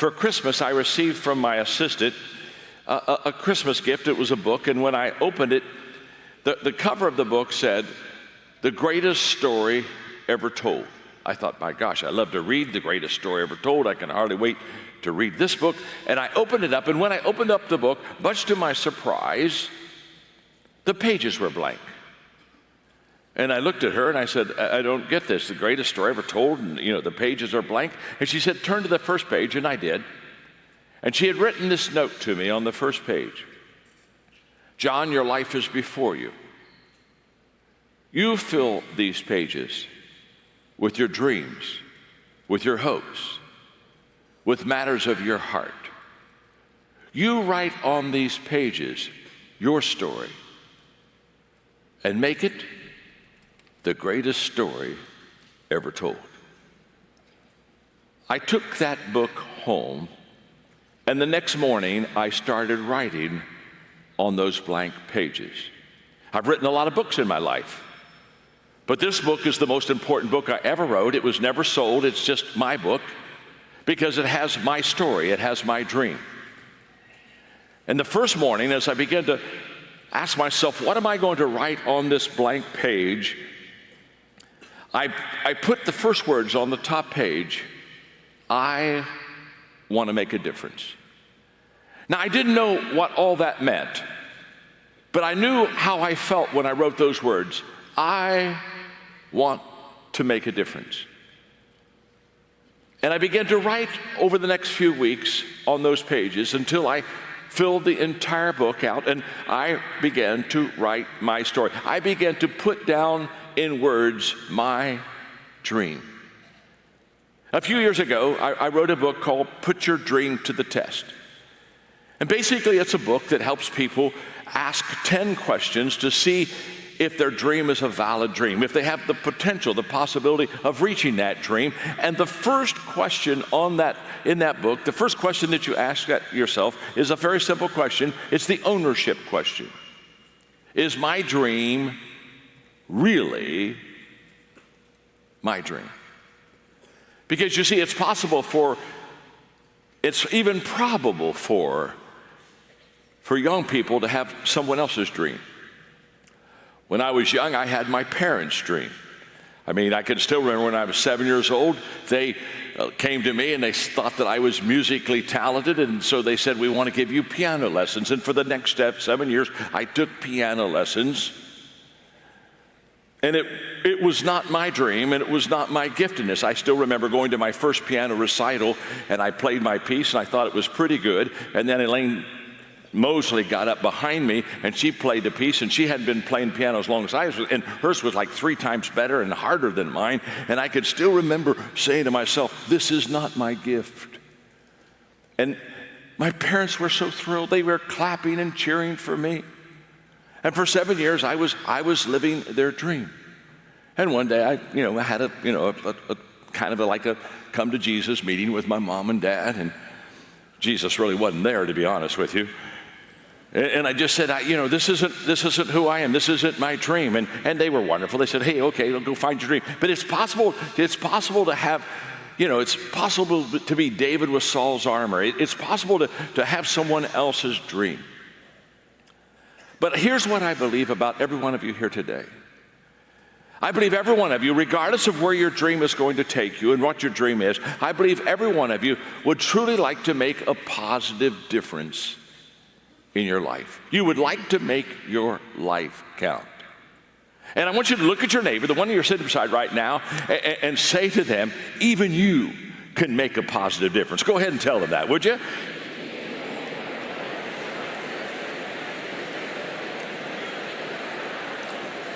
For Christmas, I received from my assistant a Christmas gift. It was a book, and when I opened it, the cover of the book said, "The Greatest Story Ever Told." I thought, my gosh, I love to read The Greatest Story Ever Told. I can hardly wait to read this book. And I opened it up, and when I opened up the book, much to my surprise, the pages were blank. And I looked at her and I said, I don't get this. The greatest story ever told, and the pages are blank. And she said, turn to the first page, and I did. And she had written this note to me on the first page. John, your life is before you. You fill these pages with your dreams, with your hopes, with matters of your heart. You write on these pages your story and make it the greatest story ever told. I took that book home, and the next morning I started writing on those blank pages. I've written a lot of books in my life, but this book is the most important book I ever wrote. It was never sold. It's just my book because it has my story. It has my dream. And the first morning, as I began to ask myself, what am I going to write on this blank page? I put the first words on the top page, I want to make a difference. Now, I didn't know what all that meant, but I knew how I felt when I wrote those words. I want to make a difference. And I began to write over the next few weeks on those pages until I filled the entire book out, and I began to write my story. I began to put down in words my dream. A few years ago, I wrote a book called Put Your Dream to the Test. And basically, it's a book that helps people ask 10 questions to see if their dream is a valid dream, if they have the potential, the possibility of reaching that dream. And the first question in that book, the first question that you ask yourself is a very simple question. It's the ownership question. Is my dream really my dream? Because you see, it's even probable for young people to have someone else's dream. When I was young, I had my parents' dream. I mean, I can still remember when I was 7 years old, they came to me and they thought that I was musically talented, and so they said, we want to give you piano lessons. And for the next 7 years, I took piano lessons. And it was not my dream, and it was not my giftedness. I still remember going to my first piano recital, and I played my piece, and I thought it was pretty good. And then Elaine Mosley got up behind me, and she played the piece, and she hadn't been playing piano as long as I was, and hers was like 3 times better and harder than mine. And I could still remember saying to myself, this is not my gift. And my parents were so thrilled. They were clapping and cheering for me. And for 7 years, I was living their dream. And one day, I had a kind of like a come to Jesus meeting with my mom and dad, and Jesus really wasn't there, to be honest with you. And I just said, this isn't who I am. This isn't my dream. And they were wonderful. They said, hey, okay, go find your dream. But it's possible to have, it's possible to be David with Saul's armor. It's possible to have someone else's dream. But here's what I believe about every one of you here today. I believe every one of you, regardless of where your dream is going to take you and what your dream is, I believe every one of you would truly like to make a positive difference in your life. You would like to make your life count. And I want you to look at your neighbor, the one you're sitting beside right now, and say to them, even you can make a positive difference. Go ahead and tell them that, would you?